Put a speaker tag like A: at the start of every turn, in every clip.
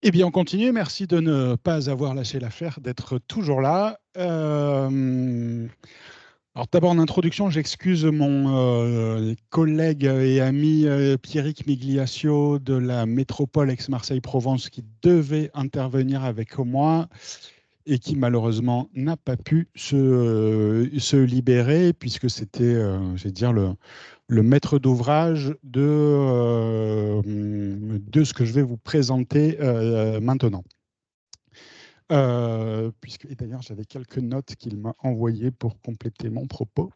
A: Eh bien, on continue. Merci de ne pas avoir lâché l'affaire, d'être toujours là. Alors, d'abord, en introduction, j'excuse mon collègue et ami Pierrick Migliaccio de la métropole Aix-Marseille-Provence qui devait intervenir avec moi et qui malheureusement n'a pas pu se libérer puisque c'était, je vais dire, le maître d'ouvrage de ce que je vais vous présenter maintenant. Et d'ailleurs, j'avais quelques notes qu'il m'a envoyées pour compléter mon propos.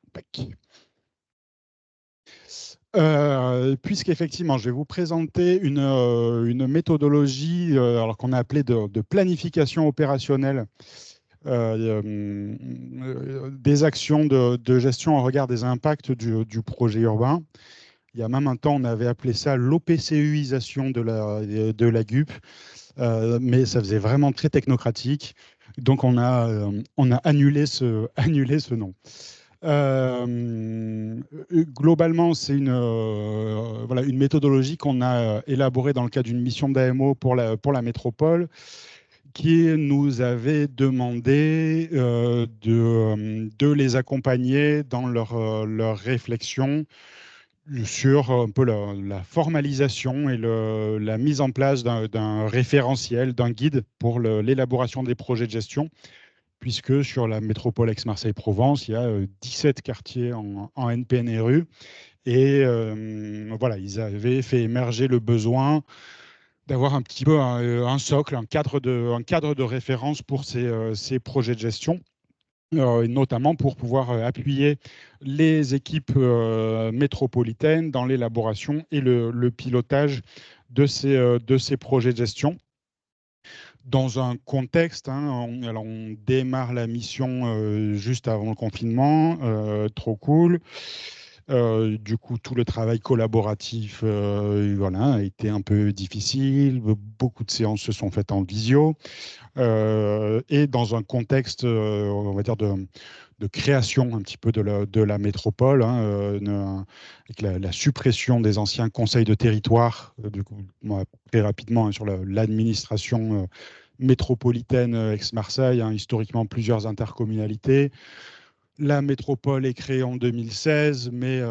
A: Puisqu'effectivement, je vais vous présenter une méthodologie alors qu'on a appelée de planification opérationnelle des actions de gestion au regard des impacts du projet urbain. Il y a même un temps, on avait appelé ça l'OPCUisation de la GUP, mais ça faisait vraiment très technocratique. Donc, on a annulé annulé ce nom. Globalement, c'est voilà, une méthodologie qu'on a élaborée dans le cadre d'une mission d'AMO pour la métropole, qui nous avait demandé de les accompagner dans leur réflexion sur un peu la formalisation et la mise en place d'un référentiel, d'un guide pour l'élaboration des projets de gestion, puisque sur la métropole Aix-Marseille-Provence, il y a 17 quartiers en NPNRU. Et voilà, ils avaient fait émerger le besoin d'avoir un petit peu un socle, un cadre de référence pour ces projets de gestion. Et notamment pour pouvoir appuyer les équipes métropolitaines dans l'élaboration et le pilotage de ces projets de gestion. Dans un contexte, hein, on démarre la mission juste avant le confinement, trop cool. Du coup, tout le travail collaboratif voilà, a été un peu difficile. Beaucoup de séances se sont faites en visio. Et dans un contexte, on va dire, de création un petit peu de la métropole, hein, avec la suppression des anciens conseils de territoire, du coup, moi, très rapidement hein, sur l'administration métropolitaine Aix-Marseille, hein, historiquement plusieurs intercommunalités. La métropole est créée en 2016, mais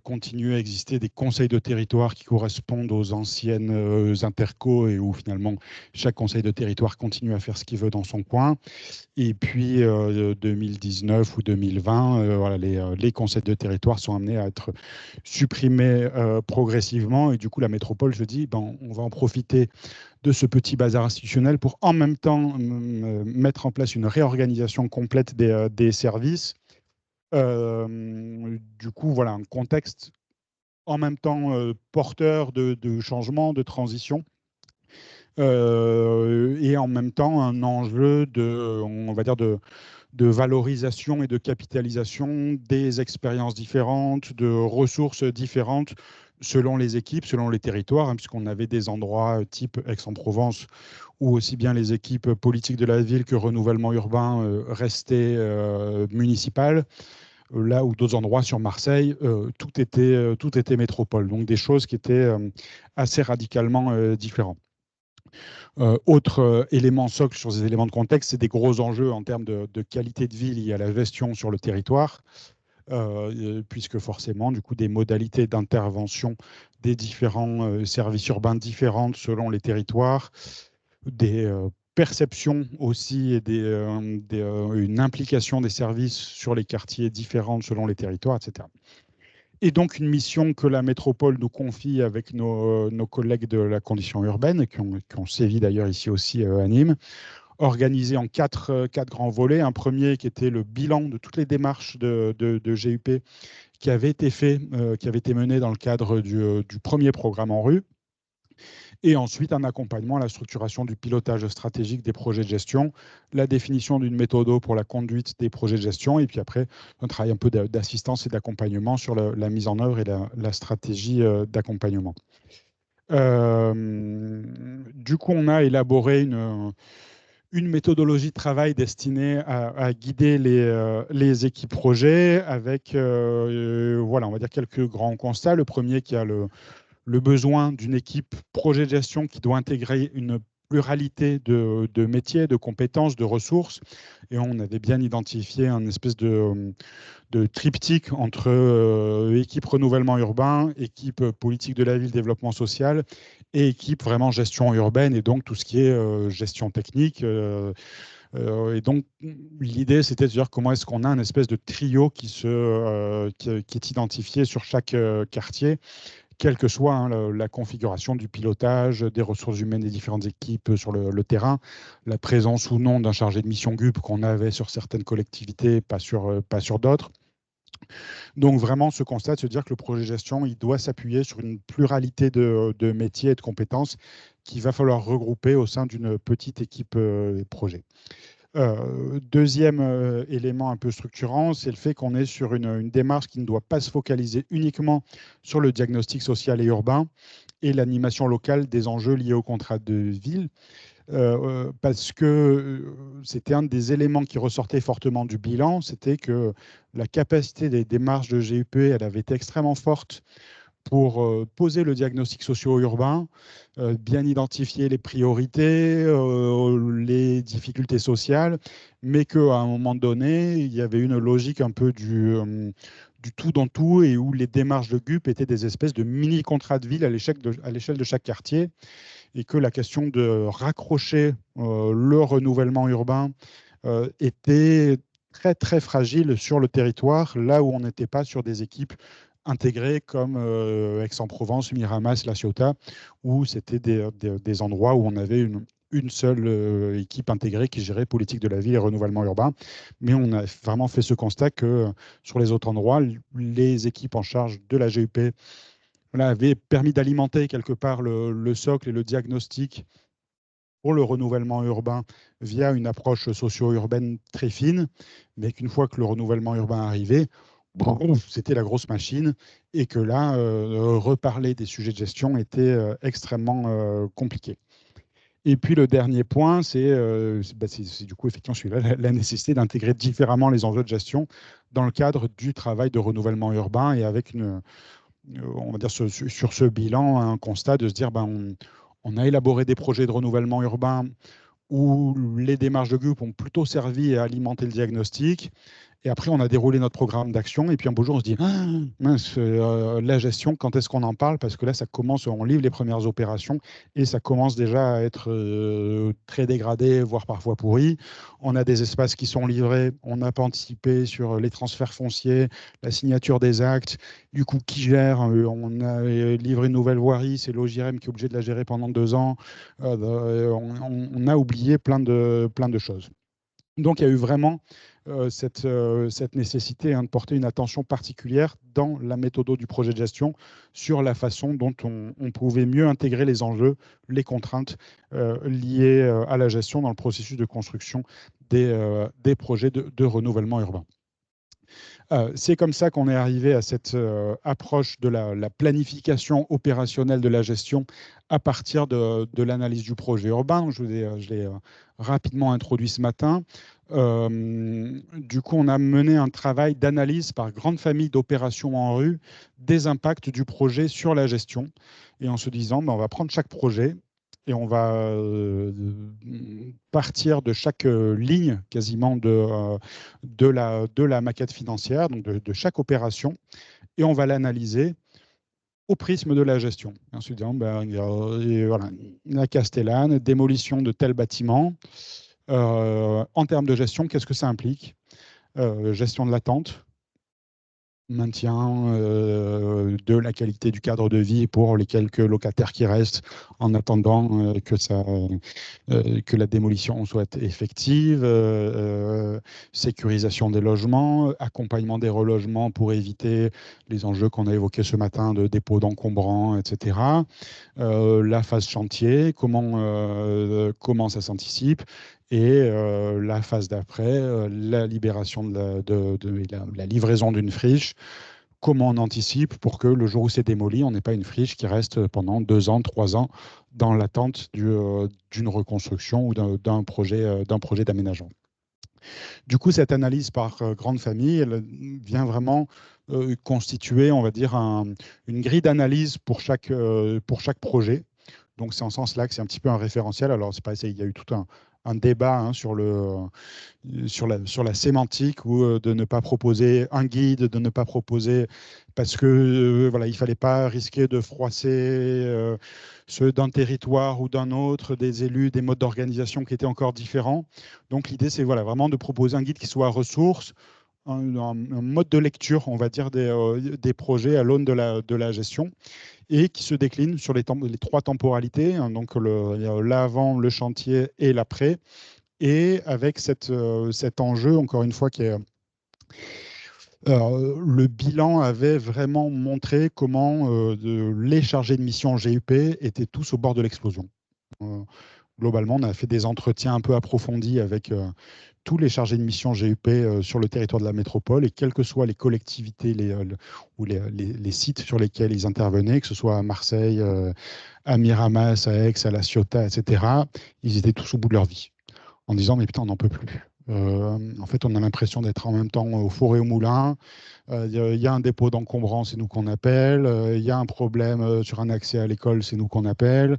A: continue à exister des conseils de territoire qui correspondent aux anciennes intercos et où finalement chaque conseil de territoire continue à faire ce qu'il veut dans son coin. Et puis 2019 ou 2020, voilà, les conseils de territoire sont amenés à être supprimés progressivement. Et du coup, la métropole se dit, ben, on va en profiter de ce petit bazar institutionnel pour en même temps mettre en place une réorganisation complète des services. Du coup, voilà, un contexte en même temps porteur de changement, de transition, et en même temps un enjeu on va dire de valorisation et de capitalisation des expériences différentes, de ressources différentes selon les équipes, selon les territoires, hein, puisqu'on avait des endroits type Aix-en-Provence où aussi bien les équipes politiques de la ville que renouvellement urbain restaient municipales, là où d'autres endroits sur Marseille, tout était métropole. Donc des choses qui étaient assez radicalement différentes. Autre élément socle sur ces éléments de contexte, c'est des gros enjeux en termes de qualité de vie liés à la gestion sur le territoire, puisque forcément, du coup, des modalités d'intervention des différents services urbains différentes selon les territoires, des perceptions aussi et une implication des services sur les quartiers différentes selon les territoires, etc. Et donc une mission que la métropole nous confie avec nos collègues de la condition urbaine, qui ont sévi d'ailleurs ici aussi à Nîmes, organisée en quatre grands volets. Un premier qui était le bilan de toutes les démarches de GUP qui avaient été fait, qui avaient été menées dans le cadre du premier programme en rue. Et ensuite, un accompagnement à la structuration du pilotage stratégique des projets de gestion, la définition d'une méthode pour la conduite des projets de gestion, et puis après, un travail un peu d'assistance et d'accompagnement sur la mise en œuvre et la stratégie d'accompagnement. Du coup, on a élaboré une méthodologie de travail destinée à guider les équipes projets avec, voilà, on va dire quelques grands constats. Le premier qui a le besoin d'une équipe projet de gestion qui doit intégrer une pluralité de métiers, de compétences, de ressources. Et on avait bien identifié un espèce de triptyque entre équipe renouvellement urbain, équipe politique de la ville, développement social, et équipe vraiment gestion urbaine, et donc tout ce qui est gestion technique. Et donc, l'idée, c'était de dire comment est-ce qu'on a un espèce de trio qui est identifié sur chaque quartier, quelle que soit la configuration du pilotage, des ressources humaines des différentes équipes sur le terrain, la présence ou non d'un chargé de mission GUP qu'on avait sur certaines collectivités, pas sur d'autres. Donc vraiment, ce constat de se dire que le projet de gestion, il doit s'appuyer sur une pluralité de métiers et de compétences qu'il va falloir regrouper au sein d'une petite équipe projet. Deuxième élément un peu structurant, c'est le fait qu'on est sur une démarche qui ne doit pas se focaliser uniquement sur le diagnostic social et urbain et l'animation locale des enjeux liés au contrat de ville, parce que c'était un des éléments qui ressortait fortement du bilan, c'était que la capacité des démarches de GUP, elle avait été extrêmement forte pour poser le diagnostic socio-urbain, bien identifier les priorités, les difficultés sociales, mais qu'à un moment donné, il y avait une logique un peu du tout dans tout et où les démarches de GUP étaient des espèces de mini-contrats de ville à l'échelle de chaque quartier et que la question de raccrocher le renouvellement urbain était très très fragile sur le territoire, là où on n'était pas sur des équipes intégrées comme Aix-en-Provence, Miramas, La Ciotat, où c'était des endroits où on avait une seule équipe intégrée qui gérait politique de la ville et renouvellement urbain. Mais on a vraiment fait ce constat que sur les autres endroits, les équipes en charge de la GUP avaient permis d'alimenter quelque part le socle et le diagnostic pour le renouvellement urbain via une approche socio-urbaine très fine, mais qu'une fois que le renouvellement urbain arrivait, c'était la grosse machine et que là, reparler des sujets de gestion était extrêmement compliqué. Et puis le dernier point, c'est du coup effectivement celui-là, la nécessité d'intégrer différemment les enjeux de gestion dans le cadre du travail de renouvellement urbain et avec on va dire sur ce bilan, un constat de se dire on a élaboré des projets de renouvellement urbain où les démarches de GUP ont plutôt servi à alimenter le diagnostic. Et après, on a déroulé notre programme d'action. Et puis un beau jour, on se dit, ah, mince, la gestion, quand est-ce qu'on en parle? Parce que là, ça commence, on livre les premières opérations et ça commence déjà à être très dégradé, voire parfois pourri. On a des espaces qui sont livrés. On n'a pas anticipé sur les transferts fonciers, la signature des actes. Du coup, qui gère? On a livré une nouvelle voirie. C'est l'OJRM qui est obligé de la gérer pendant 2 ans. On a oublié plein de choses. Donc, il y a eu vraiment cette nécessité de porter une attention particulière dans la méthode du projet de gestion sur la façon dont on pouvait mieux intégrer les enjeux, les contraintes liées à la gestion dans le processus de construction des projets de renouvellement urbain. C'est comme ça qu'on est arrivé à cette approche de la planification opérationnelle de la gestion à partir de l'analyse du projet urbain. Je l'ai rapidement introduit ce matin. Du coup, on a mené un travail d'analyse par grande famille d'opérations en rue des impacts du projet sur la gestion. Et en se disant, on va prendre chaque projet et on va partir de chaque ligne quasiment de la maquette financière, donc de chaque opération, et on va l'analyser au prisme de la gestion. Et ensuite, voilà, la Castellane, démolition de tel bâtiment. En termes de gestion, qu'est-ce que ça implique? Gestion de l'attente, maintien de la qualité du cadre de vie pour les quelques locataires qui restent en attendant que la démolition soit effective, sécurisation des logements, accompagnement des relogements pour éviter les enjeux qu'on a évoqués ce matin de dépôt d'encombrants, etc. La phase chantier, comment ça s'anticipe, et la phase d'après, la libération la livraison d'une friche, comment on anticipe pour que le jour où c'est démoli, on n'ait pas une friche qui reste pendant 2 ans, 3 ans dans l'attente d'une reconstruction ou d'un projet d'aménagement. Du coup, cette analyse par grande famille, elle vient vraiment constituer, on va dire, une grille d'analyse pour chaque projet, Donc c'est en ce sens-là que c'est un petit peu un référentiel. Alors c'est pas, il y a eu tout un débat hein, sur la sémantique ou de ne pas proposer un guide, de ne pas proposer parce que voilà, il fallait pas risquer de froisser ceux d'un territoire ou d'un autre, des élus, des modes d'organisation qui étaient encore différents. Donc l'idée c'est voilà, vraiment de proposer un guide qui soit ressource, un mode de lecture, on va dire, des projets à l'aune de la gestion et qui se décline sur les 3 temporalités, hein, donc l'avant, le chantier et l'après, et avec cet enjeu, encore une fois, qui est le bilan avait vraiment montré comment les chargés de mission GUP étaient tous au bord de l'explosion. Globalement, on a fait des entretiens un peu approfondis avec tous les chargés de mission GUP sur le territoire de la métropole et quelles que soient les collectivités ou les sites sur lesquels ils intervenaient, que ce soit à Marseille, à Miramas, à Aix, à La Ciotat, etc., ils étaient tous au bout de leur vie en disant mais putain, on n'en peut plus. En fait, on a l'impression d'être en même temps au four et au moulin. Il y a un dépôt d'encombrants, c'est nous qu'on appelle. Il y a un problème sur un accès à l'école, c'est nous qu'on appelle.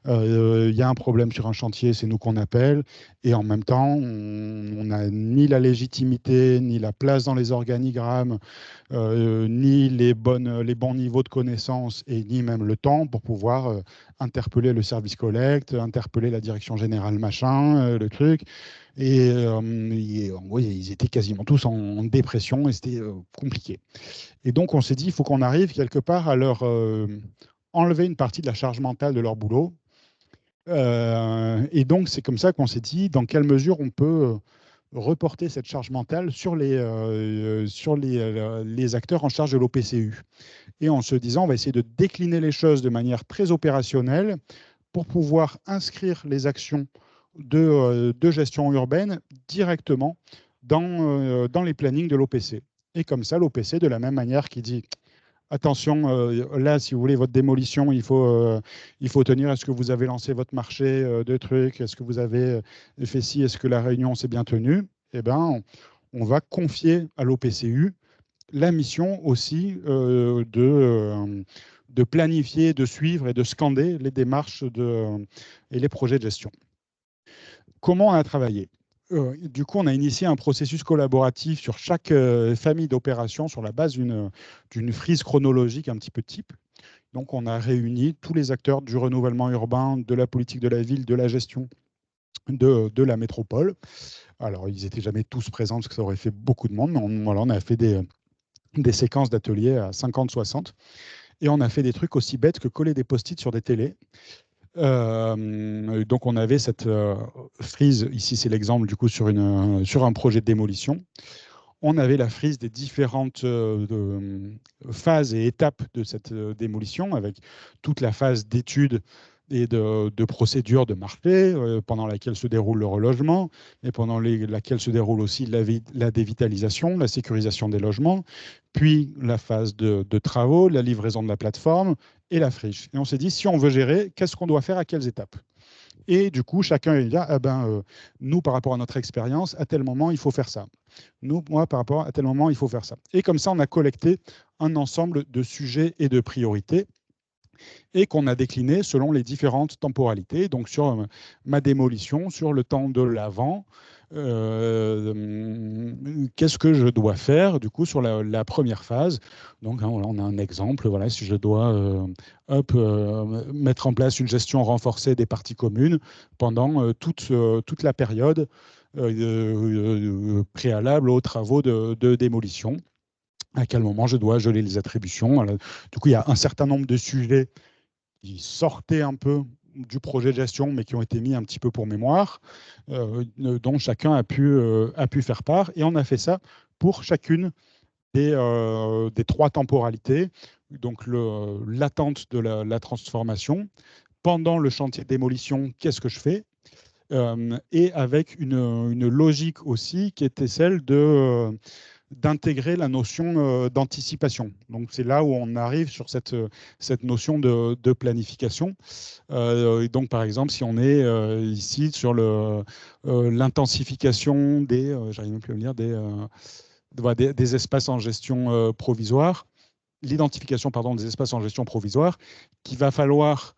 A: Il y a un problème sur un chantier, c'est nous qu'on appelle. Et en même temps, on n'a ni la légitimité, ni la place dans les organigrammes, ni les bons niveaux de connaissances, et ni même le temps pour pouvoir interpeller le service collecte, interpeller la direction générale machin, le truc. Et en gros, ils étaient quasiment tous en dépression et c'était compliqué. Et donc, on s'est dit, il faut qu'on arrive quelque part à leur enlever une partie de la charge mentale de leur boulot. Et donc, c'est comme ça qu'on s'est dit, dans quelle mesure on peut reporter cette charge mentale sur les acteurs en charge de l'OPCU. Et en se disant, on va essayer de décliner les choses de manière très opérationnelle pour pouvoir inscrire les actions de gestion urbaine directement dans les plannings de l'OPC. Et comme ça, l'OPC, de la même manière qui dit attention, là, si vous voulez votre démolition, il faut tenir. Est-ce que vous avez lancé votre marché de trucs? Est-ce que vous avez fait ci? Est-ce que la réunion s'est bien tenue? Eh ben, on va confier à l'OPCU la mission aussi de planifier, de suivre et de scander les démarches et les projets de gestion. Comment on a travaillé? Du coup, on a initié un processus collaboratif sur chaque famille d'opérations sur la base d'une frise chronologique un petit peu type. Donc, on a réuni tous les acteurs du renouvellement urbain, de la politique de la ville, de la gestion de la métropole. Alors, ils n'étaient jamais tous présents parce que ça aurait fait beaucoup de monde, mais on a fait des séquences d'ateliers à 50-60. Et on a fait des trucs aussi bêtes que coller des post-it sur des télés. Donc on avait cette frise, ici c'est l'exemple du coup sur un projet de démolition. On avait la frise des différentes phases et étapes de cette démolition avec toute la phase d'étude et de procédure de marché pendant laquelle se déroule le relogement et pendant laquelle se déroule aussi la dévitalisation, la sécurisation des logements, puis la phase de travaux, la livraison de la plateforme et la friche. Et on s'est dit, si on veut gérer, qu'est-ce qu'on doit faire à quelles étapes? Et du coup, chacun dit, nous, par rapport à notre expérience, à tel moment, il faut faire ça. Moi, par rapport à tel moment, il faut faire ça. Et comme ça, on a collecté un ensemble de sujets et de priorités et qu'on a décliné selon les différentes temporalités. Donc, sur ma démolition, sur le temps de l'avant, qu'est-ce que je dois faire du coup sur la première phase. Donc hein, voilà, on a un exemple, voilà, si je dois mettre en place une gestion renforcée des parties communes pendant toute la période préalable aux travaux de démolition. À quel moment je dois geler les attributions. Alors, du coup, il y a un certain nombre de sujets qui sortaient un peu du projet de gestion, mais qui ont été mis un petit peu pour mémoire, dont chacun a pu faire part. Et on a fait ça pour chacune des 3 temporalités. Donc, l'attente de la transformation. Pendant le chantier de démolition, qu'est-ce que je fais? Et avec une logique aussi qui était celle d'intégrer la notion d'anticipation. Donc, c'est là où on arrive sur cette notion de planification. Donc, par exemple, si on est ici sur l'intensification j'arrive même plus à le dire, des espaces en gestion provisoire, l'identification des espaces en gestion provisoire, qu'il va falloir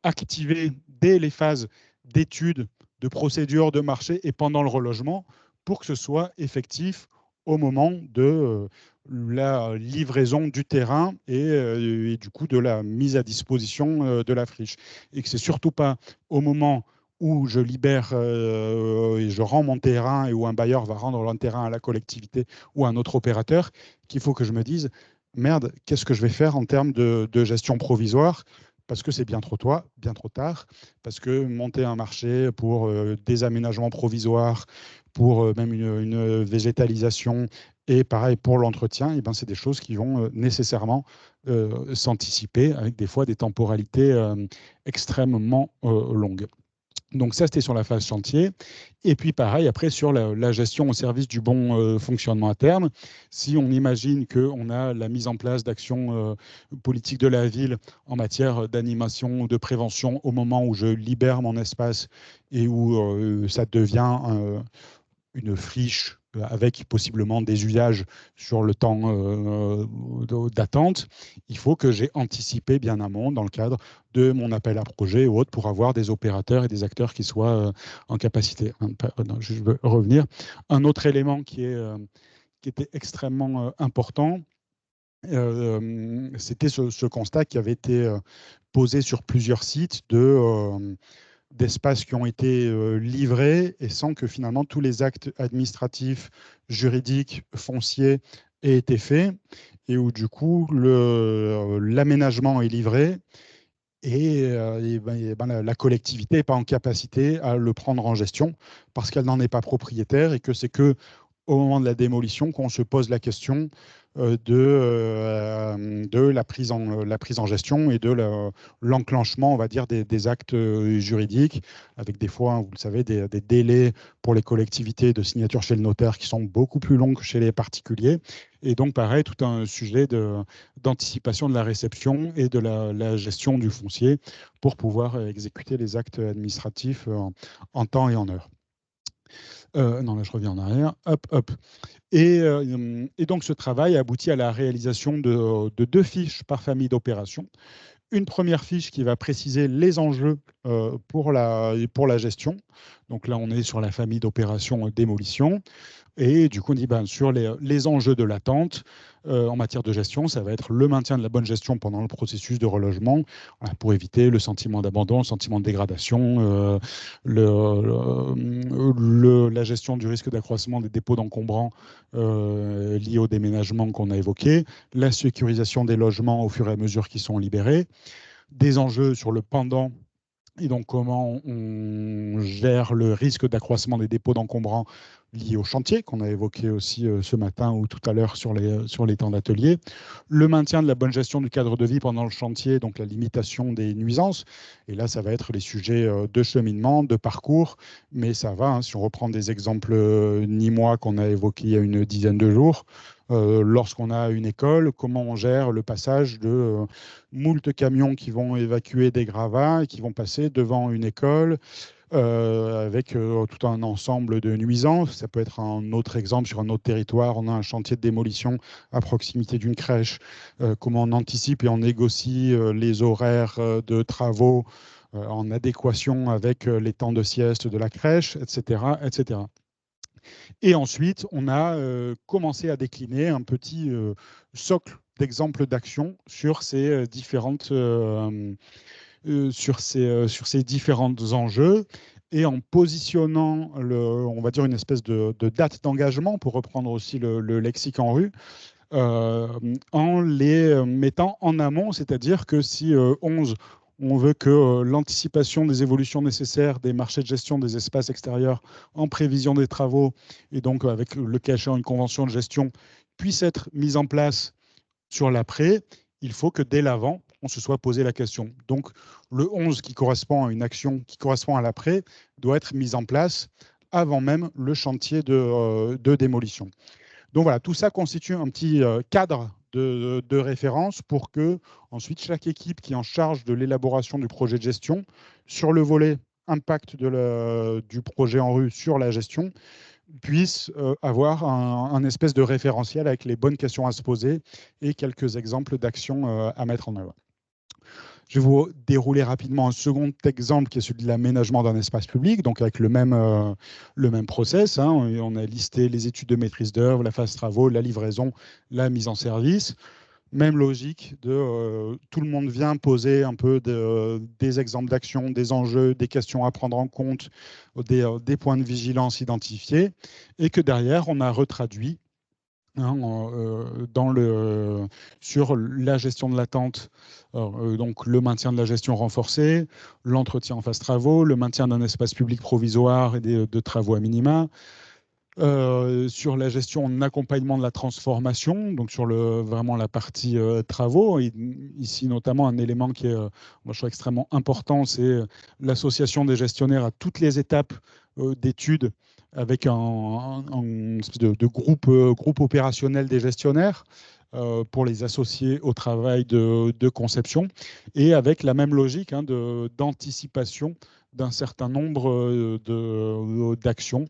A: activer dès les phases d'études, de procédures, de marché et pendant le relogement pour que ce soit effectif au moment de la livraison du terrain et du coup de la mise à disposition de la friche. Et que c'est surtout pas au moment où je libère et je rends mon terrain et où un bailleur va rendre un terrain à la collectivité ou à un autre opérateur qu'il faut que je me dise merde, qu'est-ce que je vais faire en termes de gestion provisoire parce que c'est bien trop tard, parce que monter un marché pour des aménagements provisoires, pour même une végétalisation, et pareil pour l'entretien, et ben, c'est des choses qui vont nécessairement s'anticiper avec des fois des temporalités extrêmement longues. Donc ça, c'était sur la phase chantier. Et puis pareil, après, sur la gestion au service du bon fonctionnement à terme, si on imagine qu'on a la mise en place d'actions politiques de la ville en matière d'animation, de prévention, au moment où je libère mon espace et où ça devient une friche avec possiblement des usages sur le temps d'attente, il faut que j'ai anticipé bien amont dans le cadre de mon appel à projet ou autre pour avoir des opérateurs et des acteurs qui soient en capacité. Je veux revenir. Un autre élément qui était extrêmement important, c'était ce constat qui avait été posé sur plusieurs sites d'espaces qui ont été livrés et sans que finalement tous les actes administratifs, juridiques, fonciers aient été faits et où du coup l'aménagement est livré et la collectivité n'est pas en capacité à le prendre en gestion parce qu'elle n'en est pas propriétaire et que c'est que au moment de la démolition qu'on se pose la question de la prise en gestion et de l'enclenchement, on va dire, des actes juridiques, avec des fois, vous le savez, des délais pour les collectivités de signature chez le notaire qui sont beaucoup plus longs que chez les particuliers. Et donc, pareil, tout un sujet d'anticipation de la réception et de la gestion du foncier pour pouvoir exécuter les actes administratifs en temps et en heure. Non, là, je reviens en arrière. Hop, hop. Et donc, ce travail aboutit à la réalisation de 2 fiches par famille d'opérations. Une première fiche qui va préciser les enjeux pour la gestion. Donc là, on est sur la famille d'opérations démolition. Et du coup, on dit sur les enjeux de l'attente en matière de gestion, ça va être le maintien de la bonne gestion pendant le processus de relogement pour éviter le sentiment d'abandon, le sentiment de dégradation, la gestion du risque d'accroissement des dépôts d'encombrants liés au déménagement qu'on a évoqué, la sécurisation des logements au fur et à mesure qu'ils sont libérés, des enjeux sur le pendant et donc comment on gère le risque d'accroissement des dépôts d'encombrants liés au chantier, qu'on a évoqué aussi ce matin ou tout à l'heure sur les temps d'atelier. Le maintien de la bonne gestion du cadre de vie pendant le chantier, donc la limitation des nuisances. Et là, ça va être les sujets de cheminement, de parcours, mais ça va, si on reprend des exemples nîmois qu'on a évoqués il y a une dizaine de jours, lorsqu'on a une école, comment on gère le passage de moult camions qui vont évacuer des gravats et qui vont passer devant une école avec tout un ensemble de nuisances. Ça peut être un autre exemple sur un autre territoire. On a un chantier de démolition à proximité d'une crèche. Comment on anticipe et on négocie les horaires de travaux en adéquation avec les temps de sieste de la crèche, etc., etc. Et ensuite, on a commencé à décliner un petit socle d'exemples d'action sur ces sur ces différents enjeux et en positionnant, on va dire, une espèce de date d'engagement, pour reprendre aussi le lexique en rue, en les mettant en amont, c'est-à-dire que si 11, on veut que l'anticipation des évolutions nécessaires des marchés de gestion des espaces extérieurs en prévision des travaux, et donc avec le cas échéant une convention de gestion, puisse être mise en place sur l'après, il faut que dès l'avant, on se soit posé la question. Donc le 11 qui correspond à une action qui correspond à l'après doit être mise en place avant même le chantier de démolition. Donc voilà, tout ça constitue un petit cadre de référence pour que ensuite chaque équipe qui est en charge de l'élaboration du projet de gestion sur le volet impact du projet en rue sur la gestion puisse avoir un espèce de référentiel avec les bonnes questions à se poser et quelques exemples d'actions à mettre en œuvre. Je vais vous dérouler rapidement un second exemple qui est celui de l'aménagement d'un espace public, donc avec le même process. Hein. On a listé les études de maîtrise d'œuvre, la phase travaux, la livraison, la mise en service. Même logique de tout le monde vient poser un peu des exemples d'action, des enjeux, des questions à prendre en compte, des points de vigilance identifiés, et que derrière, on a retraduit hein, sur la gestion de l'attente, donc le maintien de la gestion renforcée, l'entretien en phase travaux, le maintien d'un espace public provisoire et de travaux à minima, sur la gestion en accompagnement de la transformation, donc sur vraiment la partie travaux. Et ici, notamment, un élément qui est, moi, je trouve extrêmement important, c'est l'association des gestionnaires à toutes les étapes d'études avec un espèce de groupe opérationnel des gestionnaires pour les associer au travail de conception et avec la même logique hein, d'anticipation d'un certain nombre d'actions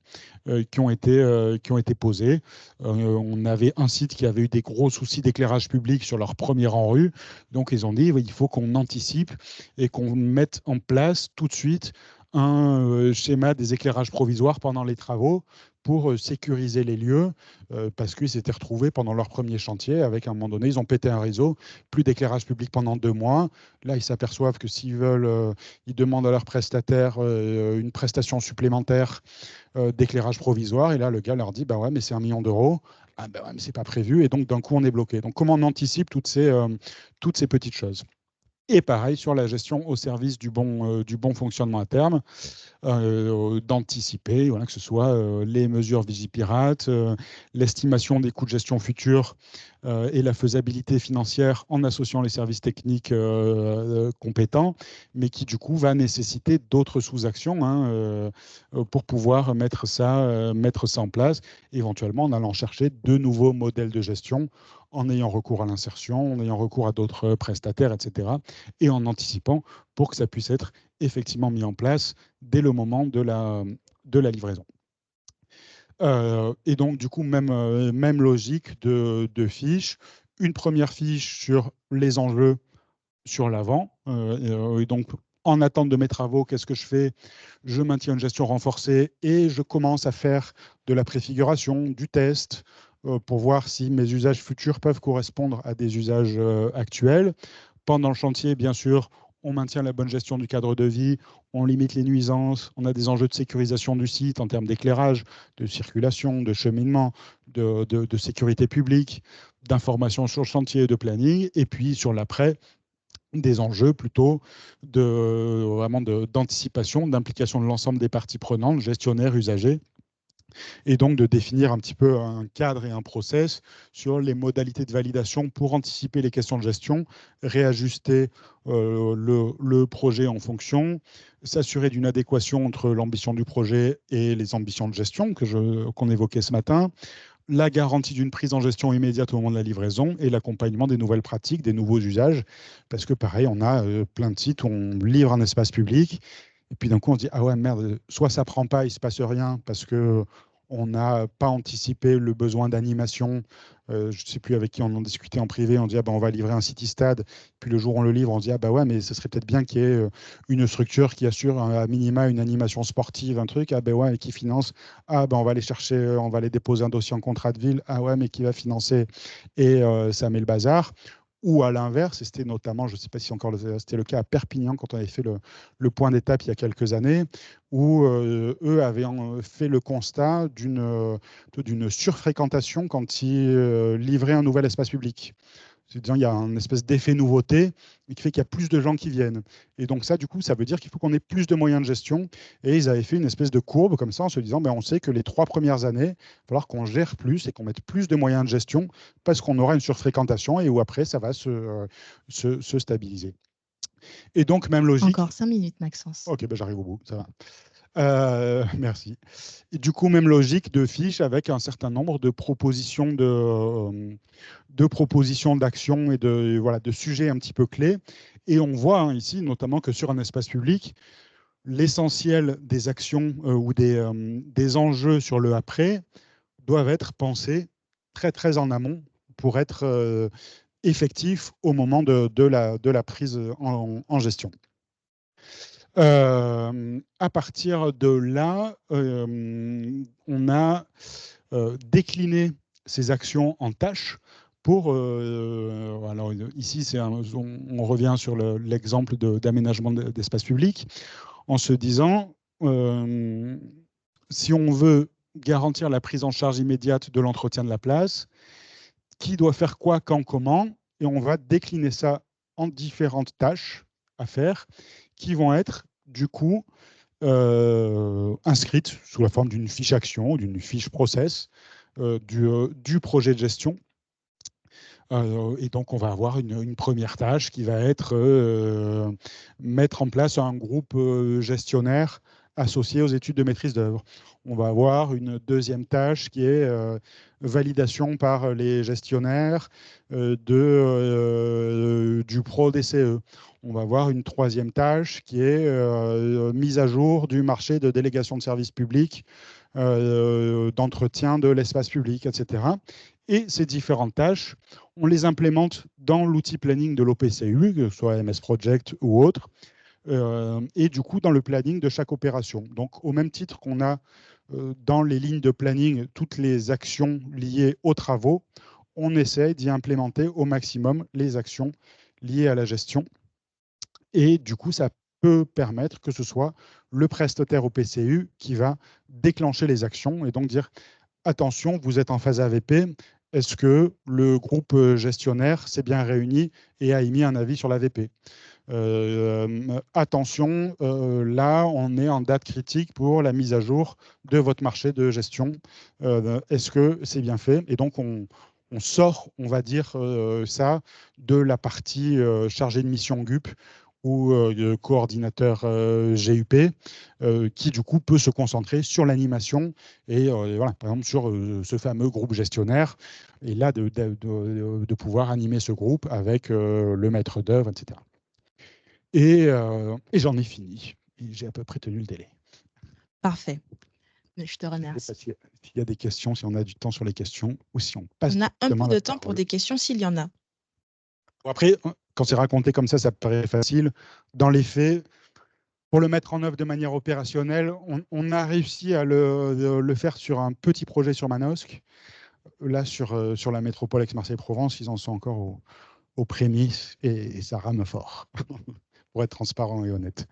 A: qui ont été posées. On avait un site qui avait eu des gros soucis d'éclairage public sur leur premier en rue. Donc, ils ont dit il faut qu'on anticipe et qu'on mette en place tout de suite un schéma des éclairages provisoires pendant les travaux pour sécuriser les lieux, parce qu'ils s'étaient retrouvés pendant leur premier chantier avec, à un moment donné, ils ont pété un réseau, plus d'éclairage public pendant 2 mois. Là, ils s'aperçoivent que s'ils veulent, ils demandent à leurs prestataires une prestation supplémentaire d'éclairage provisoire. Et là, le gars leur dit, bah ouais, mais c'est 1 million d'euros. Ah bah ouais, mais c'est pas prévu. Et donc, d'un coup, on est bloqué. Donc, comment on anticipe toutes ces petites choses? Et pareil sur la gestion au service du bon fonctionnement à terme, d'anticiper, voilà, que ce soit les mesures Vigipirate, l'estimation des coûts de gestion futurs et la faisabilité financière en associant les services techniques compétents, mais qui du coup va nécessiter d'autres sous-actions hein, pour pouvoir mettre ça en place, éventuellement en allant chercher de nouveaux modèles de gestion, en ayant recours à l'insertion, en ayant recours à d'autres prestataires, etc., et en anticipant pour que ça puisse être effectivement mis en place dès le moment de la livraison. Et donc, du coup, même logique de fiche. Une première fiche sur les enjeux sur l'avant. Et donc, en attente de mes travaux, qu'est-ce que je fais? Je maintiens une gestion renforcée et je commence à faire de la préfiguration, du test, pour voir si mes usages futurs peuvent correspondre à des usages actuels. Pendant le chantier, bien sûr, on maintient la bonne gestion du cadre de vie, on limite les nuisances, on a des enjeux de sécurisation du site en termes d'éclairage, de circulation, de cheminement, de sécurité publique, d'information sur le chantier, de planning, et puis sur l'après, des enjeux plutôt vraiment d'anticipation, d'implication de l'ensemble des parties prenantes, gestionnaires, usagers, et donc de définir un petit peu un cadre et un process sur les modalités de validation pour anticiper les questions de gestion, réajuster le projet en fonction, s'assurer d'une adéquation entre l'ambition du projet et les ambitions de gestion qu'on évoquait ce matin, la garantie d'une prise en gestion immédiate au moment de la livraison et l'accompagnement des nouvelles pratiques, des nouveaux usages. Parce que pareil, on a plein de sites où on livre un espace public et puis d'un coup on se dit ah ouais merde, soit ça prend pas, il se passe rien parce que on n'a pas anticipé le besoin d'animation. Je ne sais plus avec qui on en discutait en privé. On dit ah ben on va livrer un city stade. Puis le jour où on le livre, on se dit ah bah ouais mais ce serait peut-être bien qu'il y ait une structure qui assure à minima une animation sportive, un truc. Ah ben ouais et qui finance. Ah ben on va aller chercher, on va aller déposer un dossier en contrat de ville. Ah ouais mais qui va financer? Et ça met le bazar. Ou à l'inverse, et c'était notamment, je ne sais pas si encore c'était le cas à Perpignan quand on avait fait le point d'étape il y a quelques années, où eux avaient fait le constat d'une surfréquentation quand ils livraient un nouvel espace public. C'est-à-dire il y a un espèce d'effet nouveauté qui fait qu'il y a plus de gens qui viennent. Et donc ça, du coup, ça veut dire qu'il faut qu'on ait plus de moyens de gestion. Et ils avaient fait une espèce de courbe comme ça en se disant, ben, on sait que les 3 premières années, il va falloir qu'on gère plus et qu'on mette plus de moyens de gestion parce qu'on aura une surfréquentation et où après, ça va se stabiliser. Et donc, même logique.
B: Encore 5 minutes, Maxence.
A: Ok, ben j'arrive au bout, ça va. Merci. Et du coup, même logique de fiche avec un certain nombre de propositions d'actions et de sujets un petit peu clés. Et on voit hein, ici, notamment que sur un espace public, l'essentiel des actions ou des enjeux sur le après doivent être pensés très, très en amont pour être effectif au moment de la prise en gestion. À partir de là, on a décliné ces actions en tâches pour, alors ici, on revient sur l'exemple d'aménagement d'espace public, en se disant, si on veut garantir la prise en charge immédiate de l'entretien de la place, qui doit faire quoi, quand, comment, et on va décliner ça en différentes tâches à faire qui vont être du coup inscrites sous la forme d'une fiche action, d'une fiche process du projet de gestion. Et donc, on va avoir une première tâche qui va être mettre en place un groupe gestionnaire associé aux études de maîtrise d'œuvre. On va avoir une deuxième tâche qui est validation par les gestionnaires du pro DCE. On va avoir une troisième tâche qui est mise à jour du marché de délégation de services publics, d'entretien de l'espace public, etc. Et ces différentes tâches, on les implémente dans l'outil planning de l'OPCU, que ce soit MS Project ou autre, et du coup dans le planning de chaque opération. Donc au même titre qu'on a dans les lignes de planning toutes les actions liées aux travaux, on essaie d'y implémenter au maximum les actions liées à la gestion. Et du coup, ça peut permettre que ce soit le prestataire OPCU qui va déclencher les actions et donc dire attention, vous êtes en phase AVP, est-ce que le groupe gestionnaire s'est bien réuni et a émis un avis sur l'AVP? Attention, là, on est en date critique pour la mise à jour de votre marché de gestion. Est-ce que c'est bien fait? Et donc, on sort, on va dire, ça de la partie chargée de mission GUP ou coordinateur GUP, qui du coup peut se concentrer sur l'animation et voilà, par exemple sur ce fameux groupe gestionnaire, et là de pouvoir animer ce groupe avec le maître d'œuvre, etc. Et j'en ai fini. J'ai à peu près tenu le délai.
B: Parfait. Je te remercie.
A: Je sais pas s'il y a des questions, si on a du temps sur les questions, ou si on passe.
B: On a un peu de temps pour des questions s'il y en a.
A: Après, quand c'est raconté comme ça paraît facile. Dans les faits, pour le mettre en œuvre de manière opérationnelle, on a réussi à le faire sur un petit projet sur Manosque. Là, sur la métropole Aix-Marseille-Provence, ils en sont encore aux prémices et ça rame fort, pour être transparent et honnête.